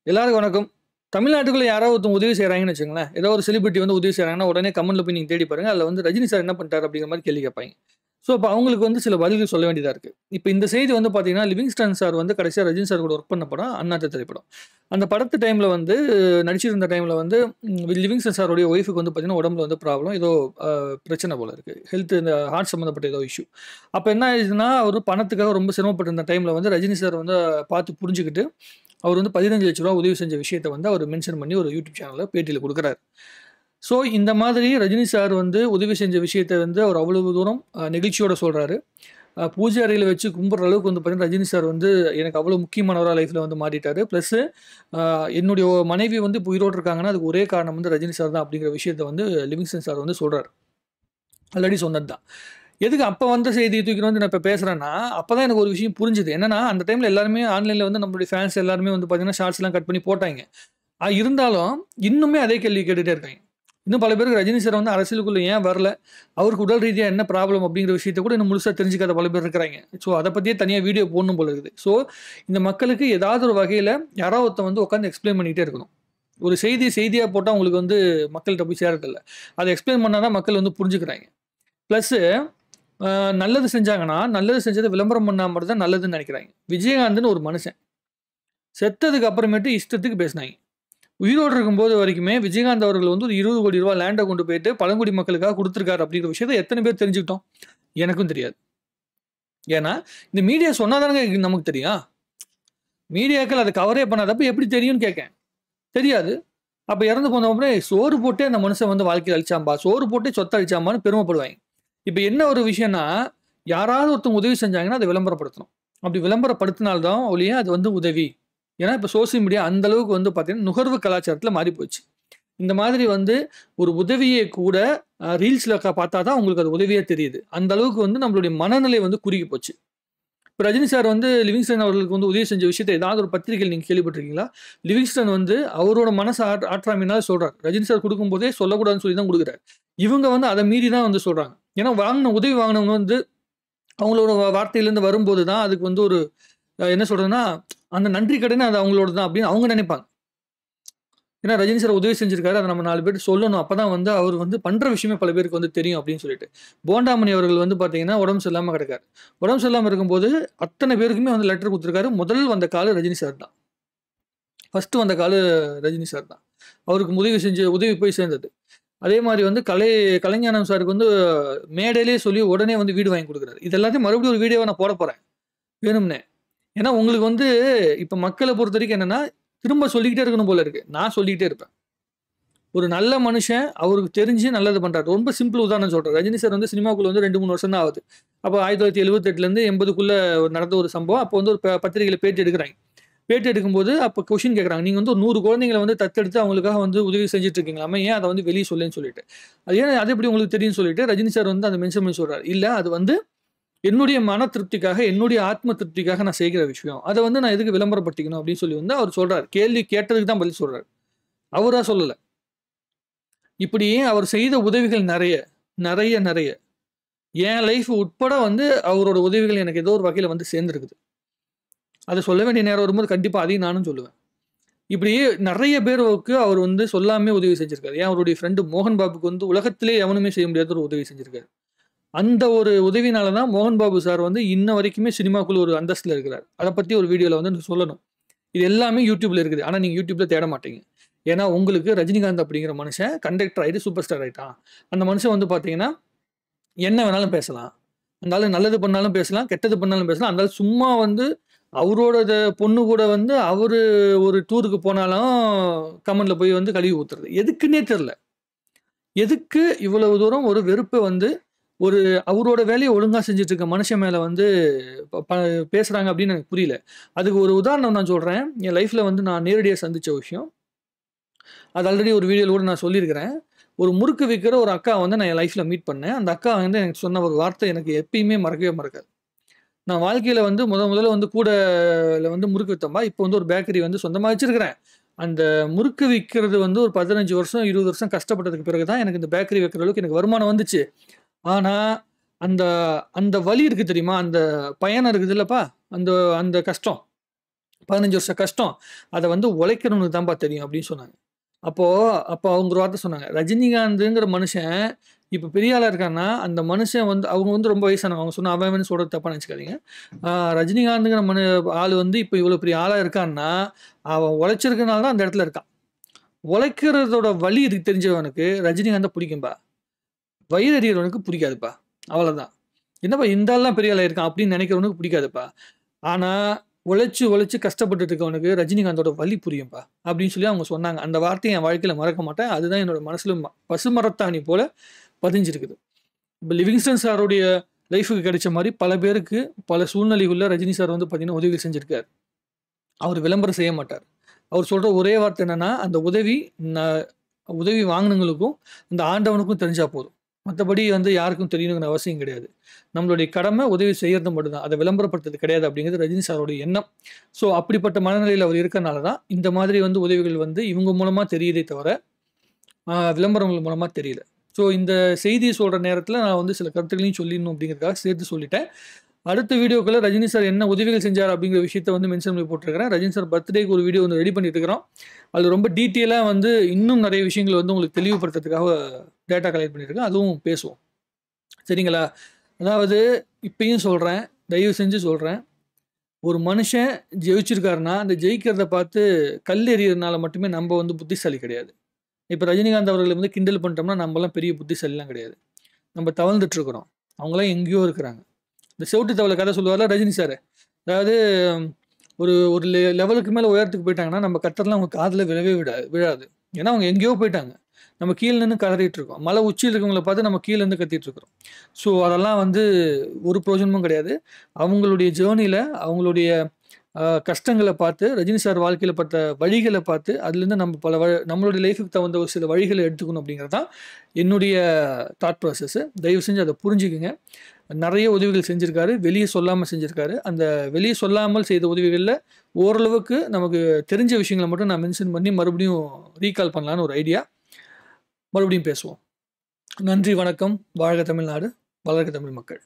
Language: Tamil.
எல்லாருக்கும் வணக்கம். தமிழ்நாட்டுக்குள்ள யாராவது ஒருத்தவங்க உதவி செய்றாங்கன்னு வச்சுக்கங்களேன். ஏதோ ஒரு செலிபிரிட்டி வந்து உதவி செய்றாங்கன்னா, உடனே கமெண்ட்ல போய் நீங்க தேடி பாருங்க. அதுல வந்து ரஜினி சார் என்ன பண்ணிட்டாரு அப்படிங்கிற மாரி கேள்வி கேட்பாய்ங்க. ஸோ, அப்ப அவங்களுக்கு வந்து சில பதில்கள் சொல்ல வேண்டியதா இருக்கு. இப்ப இந்த செய்தி வந்து பார்த்தீங்கன்னா, லிவிங்ஸ்டன் சார் வந்து கடைசியா ரஜினி சார் கூட ஒர்க் பண்ண படம் அண்ணாத்த திரைப்படம். அந்த படத்து டைம்ல வந்து நடிச்சிருந்த டைம்ல வந்து லிவிங்ஸ்டன் சாருடைய ஒய்ஃப்க்கு வந்து பார்த்தீங்கன்னா, உடம்புல வந்து ப்ராப்ளம். ஏதோ பிரச்சனை போல இருக்கு. ஹெல்த் இந்த ஹார்ட் சம்மந்தப்பட்ட ஏதோ இஷ்யூ. அப்ப என்ன ஆயிடுச்சுன்னா, அவரு பணத்துக்காக ரொம்ப சிரமப்பட்டிருந்த டைம்ல வந்து ரஜினி சார் வந்து பார்த்து புரிஞ்சுகிட்டு அவர் வந்து ரூ. 15,00,000 உதவி செஞ்ச விஷயத்த வந்து அவர் மென்ஷன் பண்ணி ஒரு யூடியூப் சேனல்ல பேட்டியில குடுக்குறாரு. ஸோ, இந்த மாதிரி ரஜினி சார் வந்து உதவி செஞ்ச விஷயத்த வந்து அவர் அவ்வளவு தூரம் நெகிழ்ச்சியோட சொல்றாரு. பூஜை அறையில வச்சு கும்பிடுற அளவுக்கு வந்து பார்த்தீங்கன்னா, ரஜினி சார் வந்து எனக்கு அவ்வளோ முக்கியமானவரா லைஃப்ல வந்து மாறிட்டாரு. பிளஸ் என்னுடைய மனைவி வந்து இப்போ உயிரோட இருக்காங்கன்னா, அதுக்கு ஒரே காரணம் வந்து ரஜினி சார் தான் அப்படிங்கிற விஷயத்த வந்து லிவிங்ஸ்டன் சார் வந்து சொல்றாரு. ஆல்ரெடி சொன்னது தான். எதுக்கு அப்ப வந்த செய்திய தூக்கிட்டு வந்து நான் இப்ப பேசுறேன்னா, அப்பதான் எனக்கு ஒரு விஷயம் புரிஞ்சுது. என்னன்னா, அந்த டைம்ல எல்லாருமே ஆன்லைன்ல வந்து நம்மளுடைய ஃபேன்ஸ் எல்லாருமே வந்து பார்த்தீங்கன்னா, ஷார்ட்ஸ்லாம் கட் பண்ணி போட்டாய்ங்க. இருந்தாலும் இன்னுமே அதே கேள்வி கேட்டுட்டே இருக்காய்ங்க. இன்னும் பல பேருக்கு ரஜினி சார் வந்து அரசியலுக்குள்ள ஏன் வரல? அவருக்கு உடல் ரீதியா என்ன ப்ராப்ளம் அப்படிங்கிற விஷயத்த கூட இன்னும் முழுசா தெரிஞ்சுக்காத பல பேர் இருக்கிறாய்ங்க. ஸோ, அத பத்தியே தனியா வீடியோ போடணும் போல இருக்குது. ஸோ, இந்த மக்களுக்கு ஏதாவது ஒரு வகையில யாரோ ஒருத்தன் வந்து உட்கார்ந்து எக்ஸ்ப்ளைன் பண்ணிட்டே இருக்கணும். ஒரு செய்தியா போட்டா உங்களுக்கு வந்து மக்கள்ட்ட போய் சேரதில்ல. அத எக்ஸ்ப்ளைன் பண்ணா தான் மக்கள் வந்து புரிஞ்சுக்கிறாய்ங்க. பிளஸ் நல்லது செஞ்சாங்கன்னா, நல்லது செஞ்சத விளம்பரம் பண்ணா மட்டும் தான் நல்லதுன்னு நெனைக்கிறாய்ங்க. விஜயகாந்த்ன்னு ஒரு மனுஷன். செத்ததுக்கு அப்புறமேட்டு இஷ்டத்துக்கு பேசினாய்ங்க. உயிரோடு இருக்கும்போது வரைக்குமே விஜயகாந்த் அவர்கள் வந்து ஒரு ரூ. 20,00,00,000 லேண்ட கொண்டு போயிட்டு பழங்குடி மக்களுக்காக குடுத்துருக்காரு அப்படிங்கிற விஷயத்த எத்தன பேர் தெரிஞ்சுக்கிட்டோம்? எனக்கும் தெரியாது. ஏன்னா, இந்த மீடியா சொன்னா தானங்க நமக்கு தெரியும். மீடியாக்கள் அத கவரே பண்ணாதப்ப எப்படி தெரியும்னு கேட்கேன். தெரியாது. அப்ப இறந்து போன அப்புறம் சோறு போட்டே அந்த மனுஷன் வந்து வாழ்க்கைய அழிச்சாம்பா, சோறு போட்டே சொத்த அழிச்சாம்பான்னு பெருமைப்படுவாய்ங்க. இப்ப என்ன ஒரு விஷயம்னா, யாராவது ஒருத்தவங்க உதவி செஞ்சாங்கன்னா, அத விளம்பரப்படுத்தணும். அப்படி விளம்பரப்படுத்தினால் தான் ஒழிய அது வந்து உதவி. ஏன்னா, இப்ப சோசியல் மீடியா அந்த அளவுக்கு வந்து பார்த்தீங்கன்னா, நுகர்வு கலாச்சாரத்துல மாறி போச்சு. இந்த மாதிரி வந்து ஒரு உதவிய கூட ரீல்ஸ்ல பார்த்தா தான் உங்களுக்கு அது உதவியா தெரியுது. அந்த அளவுக்கு வந்து நம்மளுடைய மனநிலை வந்து குறுகி போச்சு. இப்ப ரஜினி சார் வந்து லிவிங்ஸ்டன் அவர்களுக்கு வந்து உதவி செஞ்ச விஷயத்த ஏதாவது ஒரு பத்திரிகையில் நீங்க கேள்விப்பட்டிருக்கீங்களா? லிவிங்ஸ்டன் வந்து அவரோட மனச ஆற்றாமையினால சொல்றாரு. ரஜினி சார் குடுக்கும்போதே சொல்லக்கூடாதுன்னு சொல்லி தான் குடுக்குறாரு. இவங்க வந்து அத மீறி தான் வந்து சொல்றாங்க. ஏன்னா உதவி வாங்குனவங்க வந்து அவங்களோட வார்த்தையிலேருந்து வரும்போது தான் அதுக்கு வந்து ஒரு என்ன சொல்றதுன்னா, அந்த நன்றி கடனே அது அவங்களோடது தான் அப்படின்னு அவங்க நினைப்பாங்க. ஏன்னா ரஜினி சார் உதவி செஞ்சிருக்காரு. அத நம்ம 4 பேருக்கு சொல்லணும். அப்பதான் வந்து அவர் வந்து பண்ற விஷயமே பல பேருக்கு வந்து தெரியும் அப்படின்னு சொல்லிட்டு. போண்டாமணி அவர்கள் வந்து பார்த்தீங்கன்னா, உடம்பு சரியில்லாம கிடக்காரு. உடம்பு சரியில்லாம இருக்கும்போது, அத்தன பேருக்குமே வந்து லெட்டர் குடுத்துருக்காரு. முதல் வந்த காலு ரஜினி சார் தான். ஃபர்ஸ்ட் வந்த காலு ரஜினி சார் தான். அவருக்கு உதவி போய் சேர்ந்தது. அதே மாரி வந்து கலைஞானம் சாருக்கு வந்து மேடையிலேயே சொல்லி உடனே வந்து வீடு வாங்கி குடுக்குறாரு. இது எல்லாத்தையும் மறுபடியும் ஒரு வீடியோவா நான் போடப் போறேன். வேணும்னே. ஏன்னா உங்களுக்கு வந்து இப்ப மக்கள பொறுத்தவரைக்கும் என்னன்னா, திரும்ப சொல்லிக்கிட்டே இருக்கணும் போல இருக்கு. நான் சொல்லிக்கிட்டே இருப்பேன். ஒரு நல்ல மனுஷன் அவருக்கு தெரிஞ்சு நல்லது பண்றாரு. ரொம்ப சிம்பிள் உதாரணம் சொல்றேன். ரஜினி சார் வந்து சினிமாக்குள்ள வந்து 2, 3 வருஷம் தான் ஆகுது. அப்ப 1978லேருந்து 80க்குள்ள நடந்த ஒரு சம்பவம். அப்போ வந்து ஒரு பத்திரிகையில பேட்டி எடுக்குறாங்க. பேட்டி எடுக்கும்போது அப்ப கொஸ்டின் கேட்குறாங்க. நீங்க வந்து ஒரு 100 குழந்தைங்கள வந்து தத்தெடுத்து அவங்களுக்காக வந்து உதவி செஞ்சுட்டு இருக்கீங்களாமே, ஏன் அத வந்து வெளிய சொல்லேன்னு சொல்லிட்டு. அது எப்படி உங்களுக்கு தெரியும்னு சொல்லிட்டு ரஜினி சார் வந்து அத மென்ஷன் பண்ணி சொல்றாரு. இல்ல அது வந்து என்னுடைய மன திருப்திக்காக, என்னுடைய ஆத்ம திருப்திக்காக நான் செய்கிற விஷயம். அத வந்து நான் எதுக்கு விளம்பரப்படுத்திக்கணும் அப்படின்னு சொல்லி வந்து அவர் சொல்றாரு. கேள்வி கேட்டதுக்கு தான் பதில் சொல்றாரு. அவரா சொல்லல. இப்படி அவர் செய்த உதவிகள் நெறைய. நெறைய, நெறைய. என் லைஃப் உட்பட வந்து அவரோட உதவிகள் எனக்கு ஏதோ ஒரு வகையில வந்து சேர்ந்திருக்குது. அத சொல்ல வேண்டிய நேரம் வரும்போது கண்டிப்பா அதையும் நானும் சொல்லுவேன். இப்படி நெறைய பேருக்கு அவர் வந்து சொல்லாமயே உதவி செஞ்சிருக்காரு. ஏன் அவருடைய ஃப்ரெண்ட் மோகன் பாபுக்கு வந்து உலகத்திலே எவனுமே செய்ய முடியாத ஒரு உதவி செஞ்சிருக்காரு. அந்த ஒரு உதவினால தான் மோகன் பாபு சார் வந்து இன்ன வரைக்குமே சினிமாக்குள்ள ஒரு அந்தஸ்துல இருக்கிறார். அத பத்தி ஒரு வீடியோல வந்து எனக்கு சொல்லணும். இது எல்லாமே YouTubeல இருக்குது. ஆனா நீங்க YouTubeல தேட மாட்டீங்க. ஏன்னா உங்களுக்கு ரஜினிகாந்த் அப்படிங்கிற மனுஷன் கண்டக்டர் ஆயிட்டு சூப்பர் ஸ்டார் ஆயிட்டான். அந்த மனுஷன் வந்து பார்த்தீங்கன்னா, என்ன வேணாலும் பேசலாம். அந்த ஆளு நல்லது பண்ணாலும் பேசலாம், கெட்டது பண்ணாலும் பேசலாம். அந்த ஆளு சும்மா வந்து அவரோட பொண்ணு கூட வந்து அவரு ஒரு டூருக்கு போனாலும் கமெண்ட்ல போய் வந்து கழுவி ஊத்துறது. எதுக்குன்னே தெரியல. எதுக்கு இவ்வளவு தூரம் ஒரு வெறுப்ப வந்து ஒரு அவரோட வேலைய ஒழுங்கா செஞ்சுட்டு இருக்க மனுஷன் மேல வந்து ப ப பேசுறாங்க அப்படின்னு எனக்கு புரியல. அதுக்கு ஒரு உதாரணம் நான் சொல்றேன். என் லைஃப்ல வந்து நான் நேரடியா சந்திச்ச விஷயம். அது ஆல்ரெடி ஒரு வீடியோல கூட நான் சொல்லியிருக்கிறேன். ஒரு முறுக்கு விக்கிற ஒரு அக்கா வந்து நான் என் லைஃப்ல மீட் பண்ணேன். அந்த அக்கா வந்து எனக்கு சொன்ன ஒரு வார்த்தை எனக்கு எப்பயுமே மறக்கவே மறக்காது. நான் வாழ்க்கையில வந்து முதல்ல வந்து கூடல வந்து முறுக்கு வித்தேன்பா. இப்போ வந்து ஒரு பேக்கரி வந்து சொந்தமா வச்சிருக்கிறேன். அந்த முறுக்கு விக்கிறது வந்து ஒரு 15 வருஷம், 20 வருஷம் கஷ்டப்பட்டதுக்கு பிறகு தான் எனக்கு இந்த பேக்கரி வைக்கிற அளவுக்கு எனக்கு வருமானம் வந்துச்சு. ஆனா, அந்த அந்த வலி இருக்கு தெரியுமா? அந்த பயணம் இருக்குதுல்லப்பா, அந்த அந்த கஷ்டம். 15 வருஷ கஷ்டம். அத வந்து உழைக்கிறவனுக்கு தான்ப்பா தெரியும் அப்படின்னு சொன்னாங்க. அப்போ அப்போ அவங்க ஒரு வார்த்தை சொன்னாங்க. ரஜினிகாந்துங்கிற மனுஷன் இப்ப பெரிய ஆளா இருக்கான்னா, அந்த மனுஷன் வந்து அவங்க வந்து ரொம்ப வயசானவங்க. அவங்க சொன்னா அவன் இவன்னு சொல்றது தப்பா நெனச்சுக்காதீங்க. ரஜினிகாந்துங்கிற ஆளு வந்து இப்ப இவ்வளோ பெரிய ஆளா இருக்கான்னா, அவன் உழைச்சிருக்கனால தான் அந்த இடத்துல இருக்கான். உழைக்கிறதோட வழி இதுக்கு தெரிஞ்சவனுக்கு ரஜினிகாந்த பிடிக்கும்பா. வயிறு எறியறவனுக்கு பிடிக்காதுப்பா. அவ்வளோதான். என்னப்பா இந்த ஆள்லாம் பெரிய ஆளா இருக்கான் அப்படின்னு நினைக்கிறவனுக்கு பிடிக்காதுப்பா. ஆனா, உழைச்சு, உழைச்சு கஷ்டப்பட்டுட்டு இருக்கவனுக்கு ரஜினிகாந்தோட வலி புரியும்பா. அப்படின்னு சொல்லி அவங்க சொன்னாங்க. அந்த வார்த்தைய என் வாழ்க்கையில மறக்க மாட்டேன். அதுதான் என்னோட மனசுல பசுமரத்தாணி போல பதிஞ்சிருக்குது. இப்ப லிவிங்ஸ்டன் சாருடைய லைஃப்‌க்கு கிடைச்ச மாரி பல பேருக்கு பல சூழ்நிலைகள்ல ரஜினி சார் வந்து பார்த்தீங்கன்னா, உதவி செஞ்சிருக்காரு. அவர் விளம்பரம் செய்ய மாட்டார். அவர் சொல்ற ஒரே வார்த்தை என்னன்னா, அந்த உதவி ந உதவி வாங்குனவங்களுக்கும், இந்த ஆண்டவனுக்கும் தெரிஞ்சா போதும். மத்தபடி வந்து யாருக்கும் தெரியணுங்கிற அவசியம் கிடையாது. நம்மளுடைய கடமை உதவி செய்யறது மட்டும் தான். அத விளம்பரப்படுத்துறது கிடையாது அப்படிங்கிறது ரஜினி சாரோட எண்ணம். ஸோ அப்படிப்பட்ட மனநிலையில அவர் இருக்கனால தான், இந்த மாதிரி வந்து உதவிகள் வந்து இவங்க மூலமா தெரியுதே தவிர, விளம்பரங்கள் மூலமா தெரியல. ஸோ இந்த செய்திய சொல்ற நேரத்தில நான் வந்து சில கருத்துக்களையும் சொல்லிடணும் அப்படிங்கிறதுக்காக சேர்த்து சொல்லிட்டேன். அடுத்த வீடியோக்குள்ள ரஜினி சார் என்ன உதவிகள் செஞ்சார் அப்படிங்கிற விஷயத்த வந்து மென்ஷன் பண்ணி போட்டுருக்கிறேன். ரஜினி சார் பர்த்டேக்கு ஒரு வீடியோ வந்து ரெடி பண்ணிட்டு இருக்கிறோம். அதுல ரொம்ப டீட்டெயிலா வந்து இன்னும் நிறைய விஷயங்கள் வந்து உங்களுக்கு தெளிவுபடுத்துறதுக்காக டேட்டா கலெக்ட் பண்ணியிருக்கேன். அதுவும் பேசுவோம். சரிங்களா? அதாவது இப்பயும் சொல்றேன், தயவு செஞ்சு சொல்றேன். ஒரு மனுஷன் ஜெயிச்சிருக்காருன்னா, அந்த ஜெயிக்கிறத பார்த்து கல் எறியறதுனால மட்டுமே நம்ம வந்து புத்திசாலி கிடையாது. இப்ப ரஜினிகாந்த் அவர்கள வந்து கிண்டல் பண்ணிட்டோம்னா, நம்மலாம் பெரிய புத்திசாலிலாம் கிடையாது. நம்ம தவழ்ந்துட்டு இருக்கிறோம். அவங்கலாம் எங்கேயோ இருக்கிறாங்க. இந்த செவுட்டு தவள கதை சொல்லுவார்ல ரஜினி சார். அதாவது ஒரு ஒரு லெவலுக்கு மேல உயரத்துக்கு போயிட்டாங்கன்னா, நம்ம கத்துறதுலாம் அவங்க காதுல விழவே விழாது. ஏன்னா அவங்க எங்கேயோ போயிட்டாங்க. நம்ம கீழ நின்னு கதறிட்டு இருக்கோம். மலை உச்சியில இருக்கவங்கள பார்த்து நம்ம கீழ இருந்து கத்திட்டு இருக்கிறோம். ஸோ அதெல்லாம் வந்து ஒரு பிரயோஜனமும் கிடையாது. அவங்களுடைய ஜர்னில அவங்களுடைய கஷ்டங்கள பார்த்து, ரஜினி சார் வாழ்க்கையில பட்ட வழிகள பார்த்து, அதுலேருந்து நம்ம பல நம்மளுடைய லைஃப்‌க்கு தகுந்த ஒரு சில வழிகள எடுத்துக்கணும் அப்படிங்கிறது தான் என்னுடைய தாட் ப்ராசஸ். தயவு செஞ்சு அத புரிஞ்சுக்கங்க. நெறைய உதவிகள் செஞ்சிருக்காரு. வெளிய சொல்லாம செஞ்சிருக்காரு. அந்த வெளிய சொல்லாமல் செய்த உதவிகள்ல ஓரளவுக்கு நமக்கு தெரிஞ்ச விஷயங்கள மட்டும் நான் மென்ஷன் பண்ணி மறுபடியும் ரீகால் பண்ணலான்னு ஒரு ஐடியா. மறுபடியும் பேசுவோம். நன்றி, வணக்கம். வாழ்க தமிழ்நாடு! வளர்க தமிழ் மக்கள்!